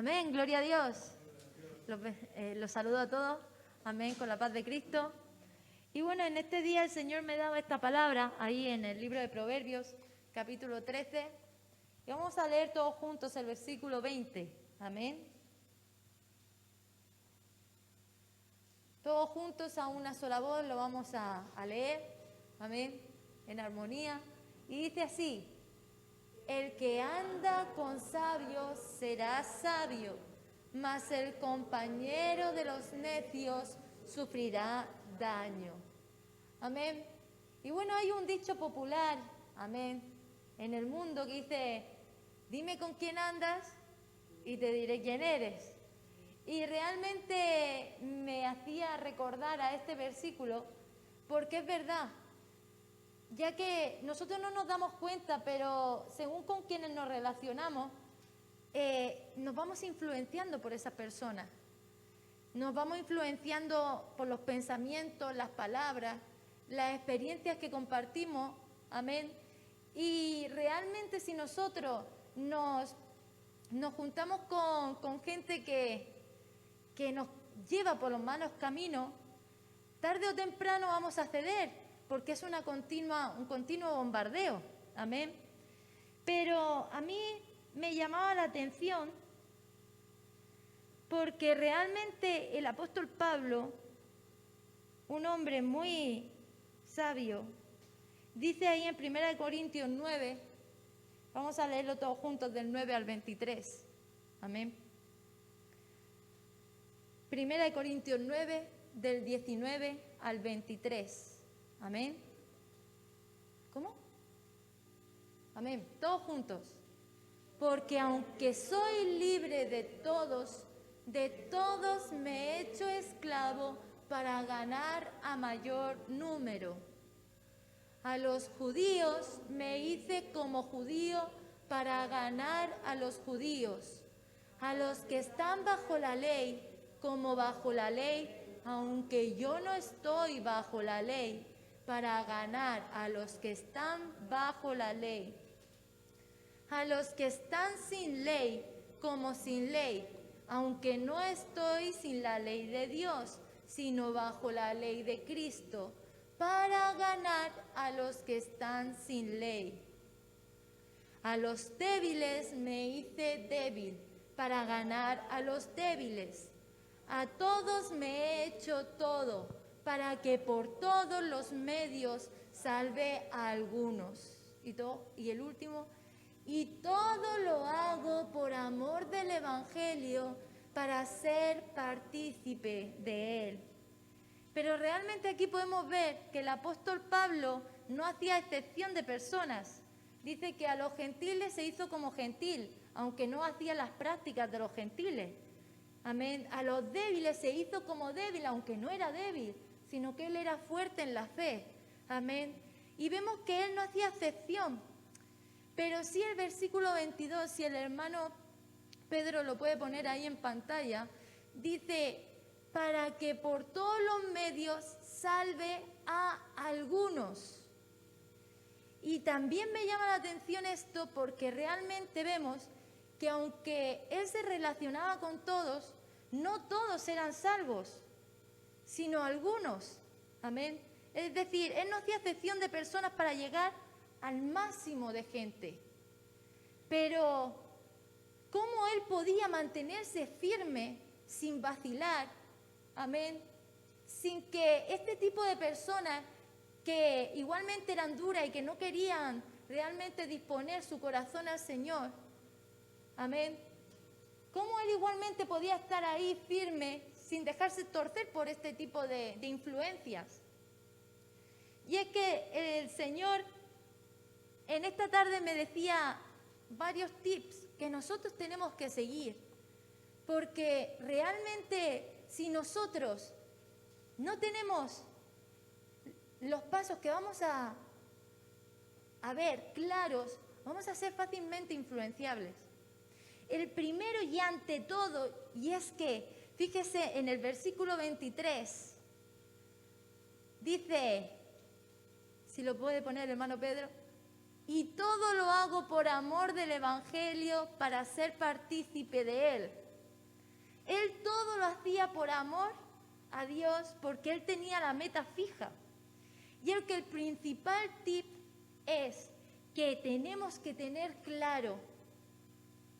Amén, gloria a Dios. Los saludo a todos. Amén, con la paz de Cristo. Y bueno, en este día el Señor me daba esta palabra ahí en el libro de Proverbios, capítulo 13. Y vamos a leer todos juntos el versículo 20. Amén. Todos juntos a una sola voz lo vamos a leer. Amén. En armonía. Y dice así: el que anda con sabios será sabio, mas el compañero de los necios sufrirá daño. Amén. Y bueno, hay un dicho popular, amén, en el mundo que dice: dime con quién andas y te diré quién eres. Y realmente me hacía recordar a este versículo porque es verdad, ya que nosotros no nos damos cuenta, pero según con quienes nos relacionamos, nos vamos influenciando por esas personas. Nos vamos influenciando por los pensamientos, las palabras, las experiencias que compartimos, amén. Y realmente si nosotros nos juntamos con gente que nos lleva por los malos caminos, tarde o temprano vamos a ceder, porque es un continuo bombardeo, amén. Pero a mí me llamaba la atención porque realmente el apóstol Pablo, un hombre muy sabio, dice ahí en 1 Corintios 9, vamos a leerlo todos juntos del 9 al 23, amén. 1 Corintios 9, del 19 al 23, amén. ¿Cómo? Amén, todos juntos. Porque aunque soy libre de todos me he hecho esclavo para ganar a mayor número. A los judíos me hice como judío para ganar a los judíos. A los que están bajo la ley, como bajo la ley, aunque yo no estoy bajo la ley, para ganar a los que están bajo la ley. A los que están sin ley, como sin ley, aunque no estoy sin la ley de Dios, sino bajo la ley de Cristo, para ganar a los que están sin ley. A los débiles me hice débil, para ganar a los débiles. A todos me he hecho todo, para que por todos los medios salve a algunos. Y el último: y todo lo hago por amor del Evangelio, para ser partícipe de él. Pero realmente aquí podemos ver que el apóstol Pablo no hacía excepción de personas. Dice que a los gentiles se hizo como gentil, aunque no hacía las prácticas de los gentiles. Amén. A los débiles se hizo como débil, aunque no era débil, sino que él era fuerte en la fe. Amén. Y vemos que él no hacía excepción. Pero sí el versículo 22, si el hermano Pedro lo puede poner ahí en pantalla, dice: para que por todos los medios salve a algunos. Y también me llama la atención esto porque realmente vemos que aunque él se relacionaba con todos, no todos eran salvos, sino algunos. Amén. Es decir, él no hacía excepción de personas para llegar al máximo de gente. Pero ¿cómo él podía mantenerse firme sin vacilar? Amén. Sin que este tipo de personas que igualmente eran duras y que no querían realmente disponer su corazón al Señor, amén, ¿cómo él igualmente podía estar ahí firme sin dejarse torcer por este tipo de influencias? Y es que el Señor en esta tarde me decía varios tips que nosotros tenemos que seguir, porque realmente si nosotros no tenemos los pasos que vamos a ver claros, vamos a ser fácilmente influenciables. El primero y ante todo, y es que, fíjese en el versículo 23, dice, si lo puede poner el hermano Pedro: y todo lo hago por amor del Evangelio, para ser partícipe de él. Él todo lo hacía por amor a Dios, porque él tenía la meta fija. Y el principal tip es que tenemos que tener claro,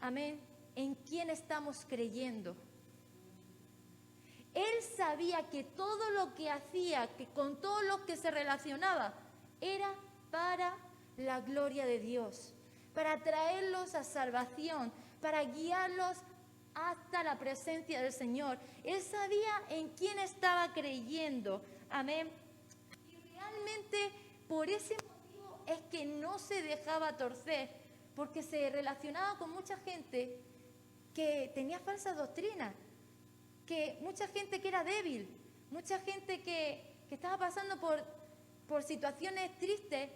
amén, en quién estamos creyendo. Él sabía que todo lo que hacía, que con todos los que se relacionaba, era para la gloria de Dios, para traerlos a salvación, para guiarlos hasta la presencia del Señor. Él sabía en quién estaba creyendo, amén. Y realmente por ese motivo es que no se dejaba torcer, porque se relacionaba con mucha gente que tenía falsas doctrinas, que mucha gente que era débil, mucha gente que estaba pasando por situaciones tristes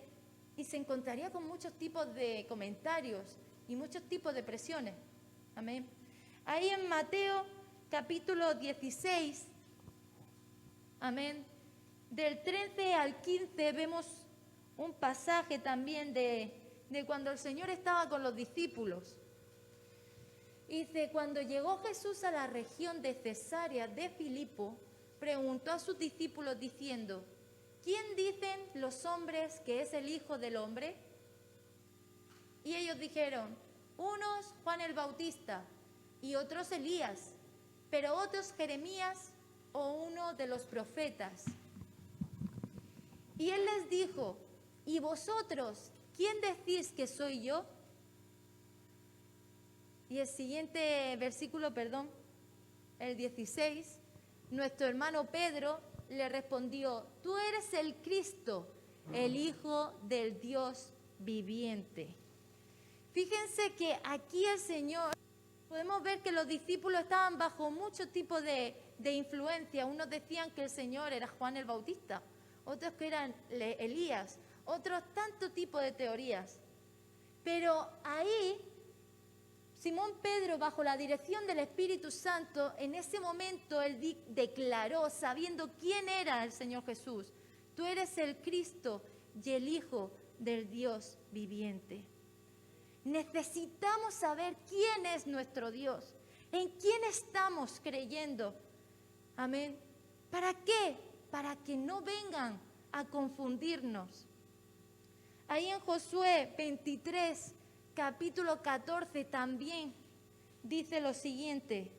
y se encontraría con muchos tipos de comentarios y muchos tipos de presiones. Amén. Ahí en Mateo capítulo 16, amén, del 13 al 15 vemos un pasaje también de cuando el Señor estaba con los discípulos. Dice, cuando llegó Jesús a la región de Cesarea de Filipo, preguntó a sus discípulos diciendo, ¿quién dicen los hombres que es el Hijo del Hombre? Y ellos dijeron, unos Juan el Bautista y otros Elías, pero otros Jeremías o uno de los profetas. Y él les dijo, ¿y vosotros quién decís que soy yo? Y el siguiente versículo, el 16, nuestro hermano Pedro le respondió, tú eres el Cristo, el Hijo del Dios viviente. Fíjense que aquí el Señor, podemos ver que los discípulos estaban bajo muchos tipos de influencia. Unos decían que el Señor era Juan el Bautista, otros que eran Elías, otros tantos tipos de teorías. Pero ahí Simón Pedro, bajo la dirección del Espíritu Santo, en ese momento él declaró, sabiendo quién era el Señor Jesús, tú eres el Cristo y el Hijo del Dios viviente. Necesitamos saber quién es nuestro Dios, en quién estamos creyendo. Amén. ¿Para qué? Para que no vengan a confundirnos. Ahí en Josué 23, capítulo 14 también dice lo siguiente.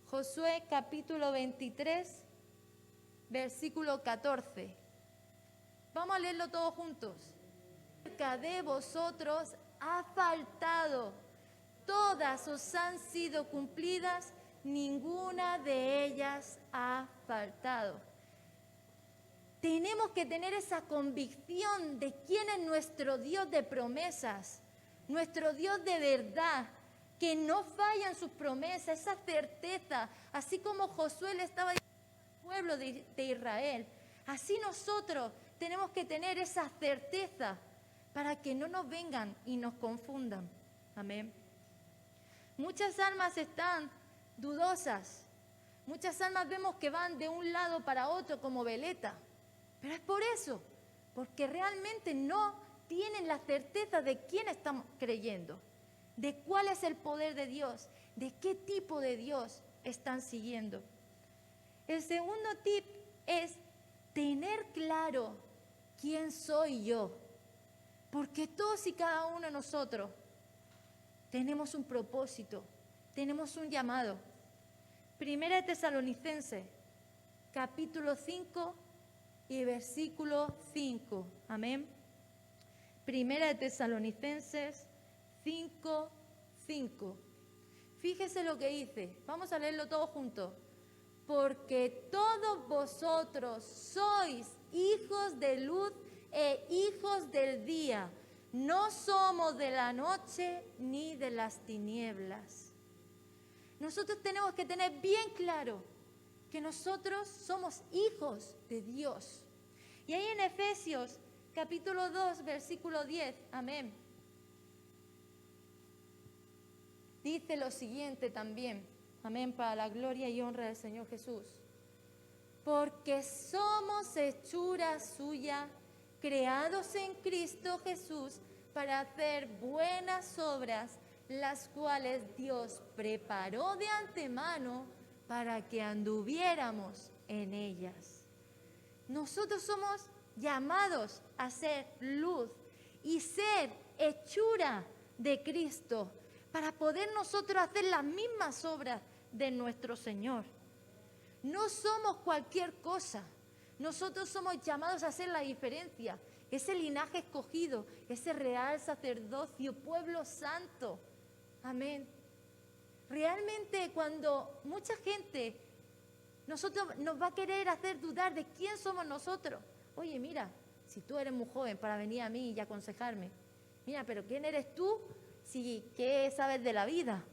Josué capítulo 23, versículo 14. Vamos a leerlo todos juntos. Cerca de vosotros ha faltado, todas os han sido cumplidas, ninguna de ellas ha faltado. Tenemos que tener esa convicción de quién es nuestro Dios de promesas, nuestro Dios de verdad, que no fallan sus promesas, esa certeza, así como Josué le estaba diciendo al pueblo de Israel, así nosotros tenemos que tener esa certeza para que no nos vengan y nos confundan. Amén. Muchas almas están dudosas, muchas almas vemos que van de un lado para otro como veleta. Pero es por eso, porque realmente no tienen la certeza de quién estamos creyendo, de cuál es el poder de Dios, de qué tipo de Dios están siguiendo. El segundo tip es tener claro quién soy yo, porque todos y cada uno de nosotros tenemos un propósito, tenemos un llamado. Primera de Tesalonicenses, capítulo 5, y versículo 5, amén. Primera de Tesalonicenses 5, 5. Fíjese lo que dice, vamos a leerlo todos juntos. Porque todos vosotros sois hijos de luz e hijos del día, no somos de la noche ni de las tinieblas. Nosotros tenemos que tener bien claro que nosotros somos hijos de Dios. Y ahí en Efesios capítulo 2, versículo 10, amén, dice lo siguiente también, amén, para la gloria y honra del Señor Jesús. Porque somos hechura suya, creados en Cristo Jesús, para hacer buenas obras, las cuales Dios preparó de antemano para que anduviéramos en ellas. Nosotros somos llamados a ser luz y ser hechura de Cristo para poder nosotros hacer las mismas obras de nuestro Señor. No somos cualquier cosa. Nosotros somos llamados a hacer la diferencia. Ese linaje escogido, ese real sacerdocio, pueblo santo. Amén. Realmente cuando mucha gente nos va a querer hacer dudar de quién somos nosotros. Oye, mira, si tú eres muy joven para venir a mí y aconsejarme. Mira, pero ¿quién eres tú? ¿Qué sabes de la vida?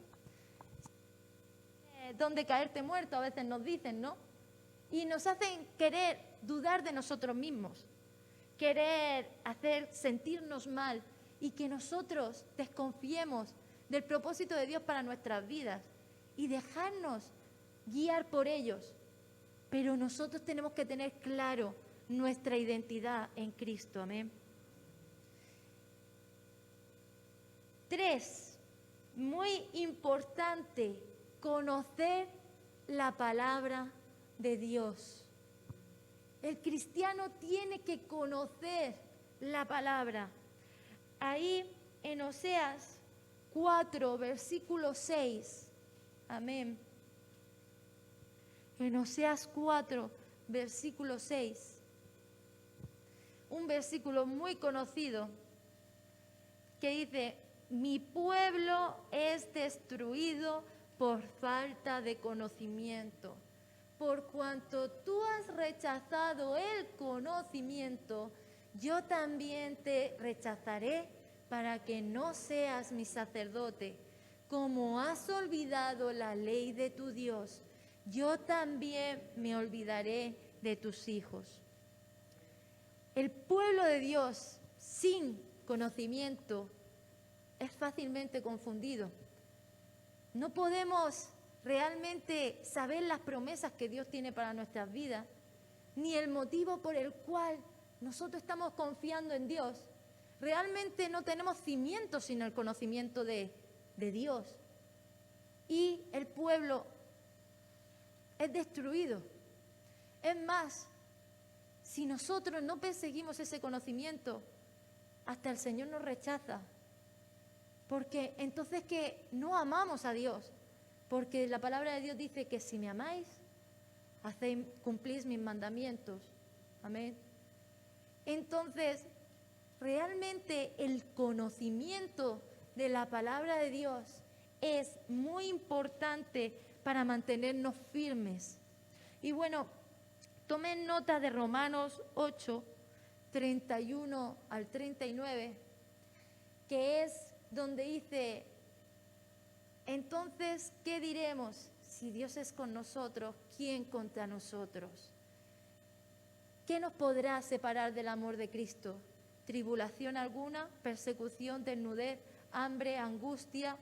¿Dónde caerte muerto? A veces nos dicen, ¿no? Y nos hacen querer dudar de nosotros mismos, querer hacer sentirnos mal y que nosotros desconfiemos del propósito de Dios para nuestras vidas y dejarnos guiar por ellos. Pero nosotros tenemos que tener claro nuestra identidad en Cristo. Amén. 3, muy importante, conocer la palabra de Dios. El cristiano tiene que conocer la palabra. Ahí en Oseas 4, versículo 6. Amén. En Oseas 4, versículo 6. Un versículo muy conocido que dice: mi pueblo es destruido por falta de conocimiento. Por cuanto tú has rechazado el conocimiento, yo también te rechazaré para que no seas mi sacerdote. Como has olvidado la ley de tu Dios, yo también me olvidaré de tus hijos. El pueblo de Dios sin conocimiento es fácilmente confundido. No podemos realmente saber las promesas que Dios tiene para nuestras vidas, ni el motivo por el cual nosotros estamos confiando en Dios. Realmente no tenemos cimientos sin el conocimiento de Dios. Y el pueblo es destruido. Es más, si nosotros no perseguimos ese conocimiento, hasta el Señor nos rechaza. Porque entonces que no amamos a Dios. Porque la palabra de Dios dice que si me amáis, cumplís mis mandamientos. Amén. Entonces, realmente el conocimiento de la palabra de Dios es muy importante para mantenernos firmes. Y bueno, tomen nota de Romanos 8, 31 al 39, que es donde dice: entonces, ¿qué diremos? Si Dios es con nosotros, ¿quién contra nosotros? ¿Qué nos podrá separar del amor de Cristo? ¿Tribulación alguna? ¿Persecución? ¿Desnudez? ¿Hambre? ¿Angustia?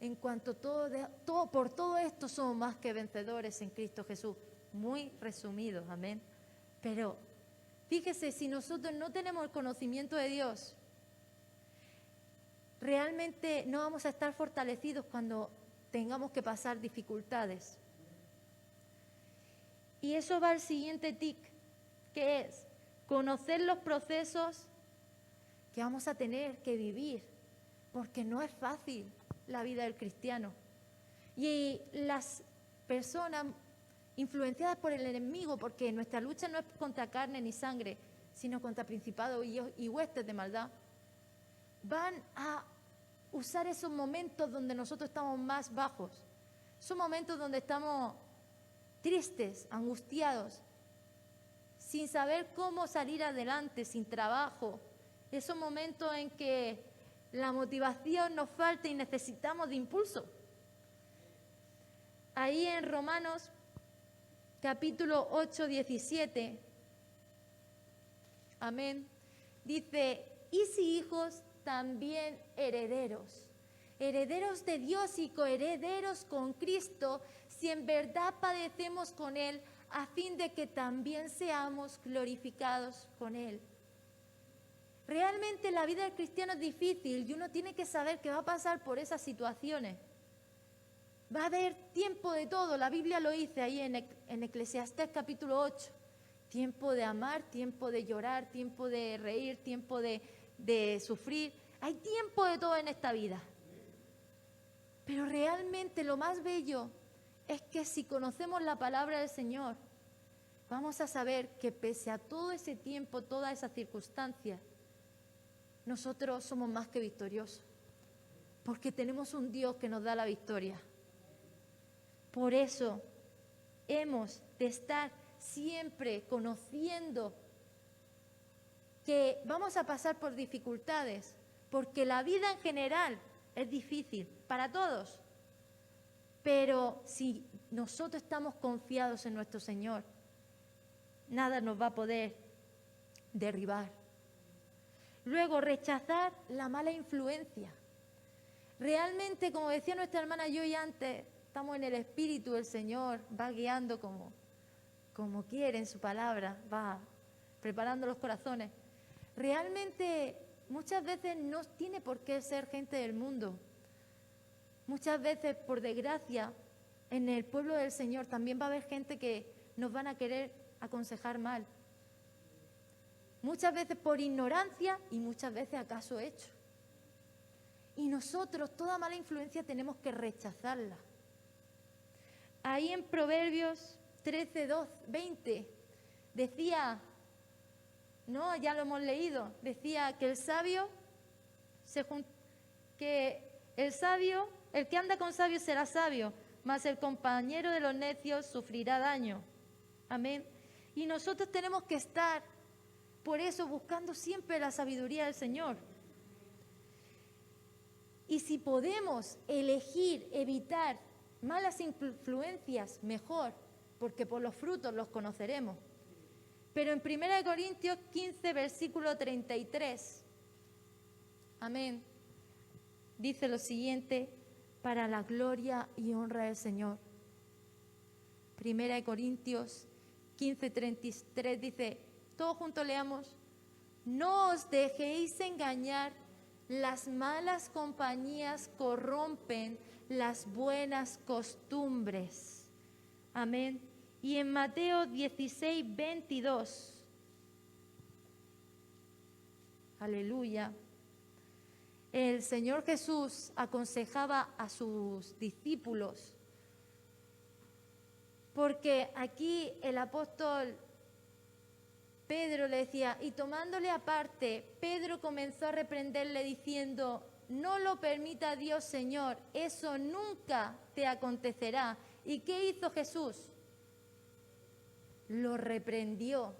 En cuanto por todo esto somos más que vencedores en Cristo Jesús. Muy resumido, amén. Pero fíjese, si nosotros no tenemos el conocimiento de Dios, realmente no vamos a estar fortalecidos cuando tengamos que pasar dificultades. Y eso va al siguiente tic, que es conocer los procesos que vamos a tener que vivir, porque no es fácil la vida del cristiano. Y las personas influenciadas por el enemigo, porque nuestra lucha no es contra carne ni sangre, sino contra principados y huestes de maldad, van a usar esos momentos donde nosotros estamos más bajos, esos momentos donde estamos tristes, angustiados, sin saber cómo salir adelante, sin trabajo, esos momentos en que la motivación nos falta y necesitamos de impulso. Ahí en Romanos capítulo 8, 17, amén, dice: y si hijos, también herederos, herederos de Dios y coherederos con Cristo, si en verdad padecemos con Él, a fin de que también seamos glorificados con Él. Realmente la vida del cristiano es difícil y uno tiene que saber que va a pasar por esas situaciones. Va a haber tiempo de todo, la Biblia lo dice ahí en Eclesiastés capítulo 8. Tiempo de amar, tiempo de llorar, tiempo de reír, tiempo de sufrir. Hay tiempo de todo en esta vida. Pero realmente lo más bello es que si conocemos la palabra del Señor, vamos a saber que pese a todo ese tiempo, todas esas circunstancias, nosotros somos más que victoriosos. Porque tenemos un Dios que nos da la victoria. Por eso hemos de estar siempre conociendo que vamos a pasar por dificultades, porque la vida en general es difícil para todos. Pero si nosotros estamos confiados en nuestro Señor, nada nos va a poder derribar. Luego, rechazar la mala influencia. Realmente, como decía nuestra hermana Joy antes, estamos en el Espíritu del Señor, va guiando como quiere en su palabra, va preparando los corazones. Realmente, muchas veces no tiene por qué ser gente del mundo. Muchas veces, por desgracia, en el pueblo del Señor también va a haber gente que nos van a querer aconsejar mal. Muchas veces por ignorancia y muchas veces acaso hecho. Y nosotros, toda mala influencia, tenemos que rechazarla. Ahí en Proverbios 13, 20, decía, no, ya lo hemos leído, decía que el que anda con sabios será sabio, mas el compañero de los necios sufrirá daño. Amén. Y nosotros tenemos que estar, por eso, buscando siempre la sabiduría del Señor. Y si podemos elegir, evitar malas influencias, mejor, porque por los frutos los conoceremos. Pero en 1 Corintios 15, versículo 33, amén, dice lo siguiente: para la gloria y honra del Señor. 1 Corintios 15, 33 dice, todos juntos leamos: no os dejéis engañar, las malas compañías corrompen las buenas costumbres. Amén. Y en Mateo 16, 22, aleluya, el Señor Jesús aconsejaba a sus discípulos, porque aquí el apóstol Pedro le decía, y tomándole aparte, Pedro comenzó a reprenderle diciendo, no lo permita Dios, Señor, eso nunca te acontecerá. ¿Y qué hizo Jesús? Lo reprendió,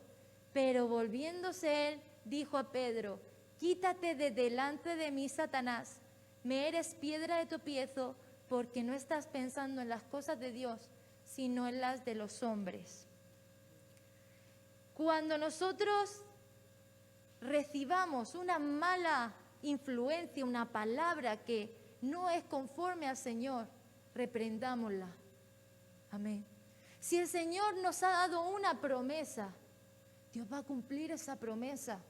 pero volviéndose él, dijo a Pedro, quítate de delante de mí, Satanás, me eres piedra de tropiezo, porque no estás pensando en las cosas de Dios, sino en las de los hombres. Cuando nosotros recibamos una mala influencia, una palabra que no es conforme al Señor, reprendámosla. Amén. Si el Señor nos ha dado una promesa, Dios va a cumplir esa promesa.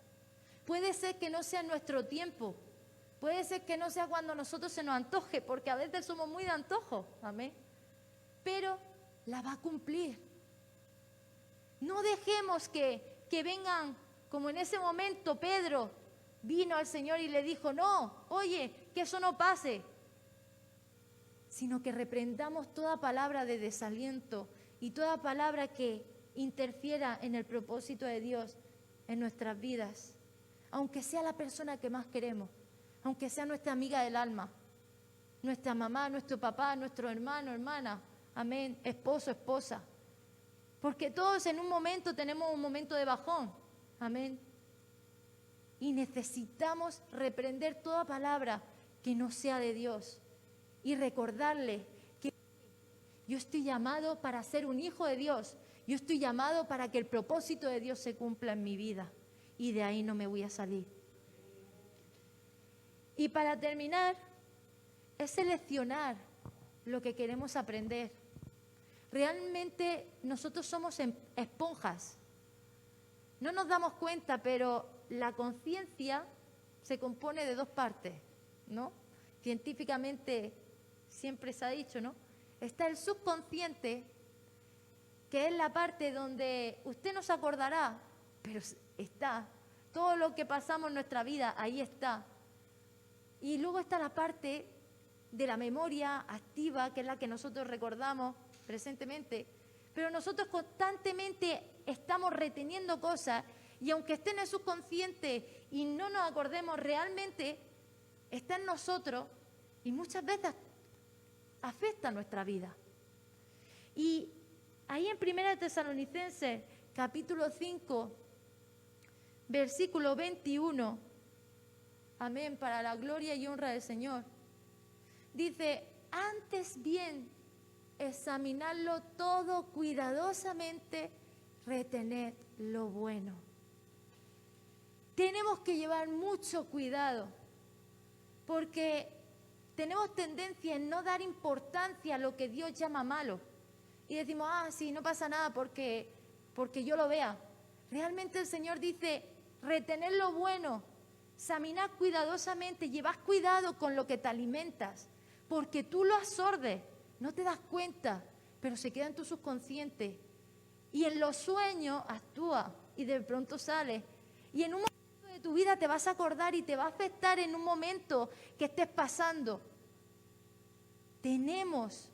Puede ser que no sea en nuestro tiempo, puede ser que no sea cuando a nosotros se nos antoje, porque a veces somos muy de antojo, amén. Pero la va a cumplir. No dejemos que vengan, como en ese momento Pedro vino al Señor y le dijo, no, oye, que eso no pase. Sino que reprendamos toda palabra de desaliento y toda palabra que interfiera en el propósito de Dios en nuestras vidas. Aunque sea la persona que más queremos, aunque sea nuestra amiga del alma, nuestra mamá, nuestro papá, nuestro hermano, hermana, amén, esposo, esposa. Porque todos en un momento tenemos un momento de bajón, amén. Y necesitamos reprender toda palabra que no sea de Dios y recordarle que yo estoy llamado para ser un hijo de Dios, yo estoy llamado para que el propósito de Dios se cumpla en mi vida y de ahí no me voy a salir. Y para terminar, es seleccionar lo que queremos aprender. Realmente nosotros somos esponjas. No nos damos cuenta, pero la conciencia se compone de dos partes, ¿no? Científicamente siempre se ha dicho, ¿no? Está el subconsciente, que es la parte donde usted no se acordará, pero está. Todo lo que pasamos en nuestra vida, ahí está. Y luego está la parte de la memoria activa, que es la que nosotros recordamos presentemente. Pero nosotros constantemente estamos reteniendo cosas, y aunque esté en el subconsciente y no nos acordemos, realmente está en nosotros y muchas veces afecta nuestra vida. Y ahí en 1 Tesalonicenses, capítulo 5, versículo 21, amén, para la gloria y honra del Señor, dice: antes bien, examinadlo todo cuidadosamente, retened lo bueno. Tenemos que llevar mucho cuidado, porque tenemos tendencia en no dar importancia a lo que Dios llama malo. Y decimos, sí, no pasa nada porque yo lo vea. Realmente el Señor dice, retener lo bueno, examinar cuidadosamente, llevad cuidado con lo que te alimentas, porque tú lo absorbes, no te das cuenta, pero se queda en tu subconsciente. Y en los sueños actúa y de pronto sale. Y en un momento de tu vida te vas a acordar y te va a afectar en un momento que estés pasando. Tenemos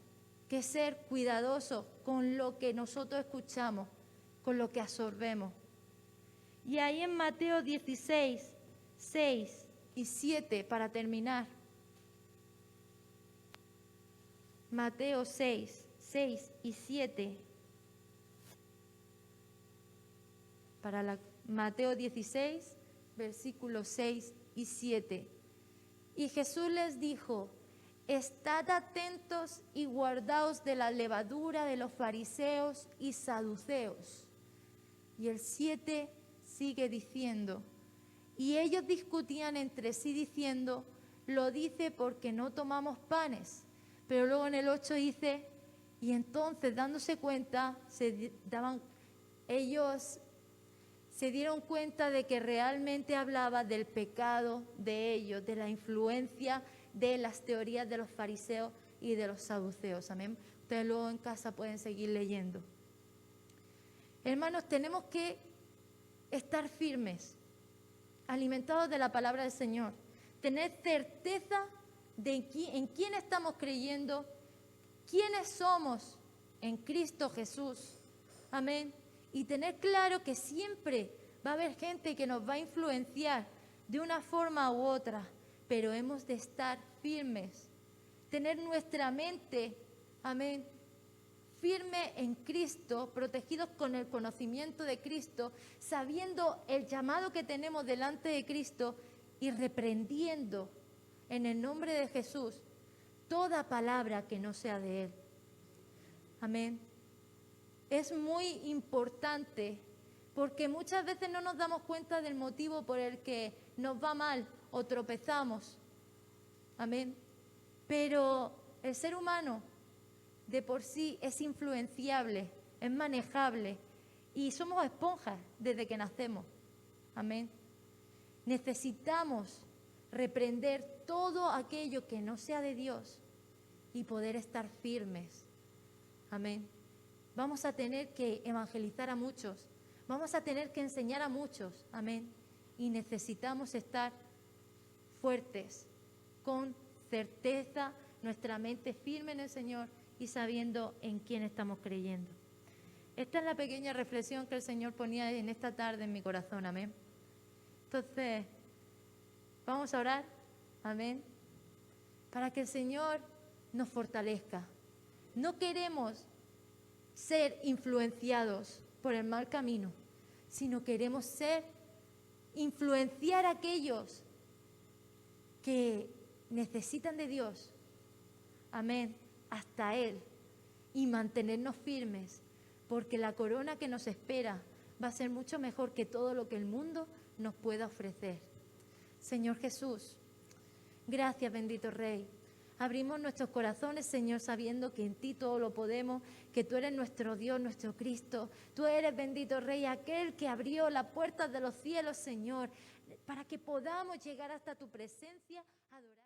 que ser cuidadosos con lo que nosotros escuchamos, con lo que absorbemos. Y ahí en Mateo 16, 6 y 7, para terminar. Mateo 6, 6 y 7. Para Mateo 16, versículos 6 y 7. Y Jesús les dijo: estad atentos y guardaos de la levadura de los fariseos y saduceos. Y el 7 sigue diciendo: y ellos discutían entre sí diciendo, lo dice porque no tomamos panes. Pero luego en el 8 dice, y entonces dándose cuenta, ellos se dieron cuenta de que realmente hablaba del pecado de ellos, de la influencia de las teorías de los fariseos y de los saduceos. Amén. Ustedes luego en casa pueden seguir leyendo. Hermanos, tenemos que estar firmes, alimentados de la palabra del Señor, tener certeza de en quién estamos creyendo, quiénes somos en Cristo Jesús. Amén. Y tener claro que siempre va a haber gente que nos va a influenciar de una forma u otra, pero hemos de estar firmes, tener nuestra mente, amén, firme en Cristo, protegidos con el conocimiento de Cristo, sabiendo el llamado que tenemos delante de Cristo y reprendiendo en el nombre de Jesús toda palabra que no sea de Él. Amén. Es muy importante porque muchas veces no nos damos cuenta del motivo por el que nos va mal o tropezamos. Amén. Pero el ser humano de por sí es influenciable, es manejable y somos esponjas desde que nacemos. Amén. Necesitamos reprender todo aquello que no sea de Dios y poder estar firmes. Amén. Vamos a tener que evangelizar a muchos, vamos a tener que enseñar a muchos. Amén. Y necesitamos estar fuertes, con certeza, nuestra mente firme en el Señor y sabiendo en quién estamos creyendo. Esta es la pequeña reflexión que el Señor ponía en esta tarde en mi corazón. Amén. Entonces, vamos a orar. Amén. Para que el Señor nos fortalezca. No queremos ser influenciados por el mal camino, sino queremos influenciar a aquellos que necesitan de Dios. Amén. Hasta Él. Y mantenernos firmes, porque la corona que nos espera va a ser mucho mejor que todo lo que el mundo nos pueda ofrecer. Señor Jesús, gracias, bendito Rey. Abrimos nuestros corazones, Señor, sabiendo que en ti todo lo podemos, que tú eres nuestro Dios, nuestro Cristo. Tú eres, bendito Rey, aquel que abrió las puertas de los cielos, Señor, para que podamos llegar hasta tu presencia, adorar.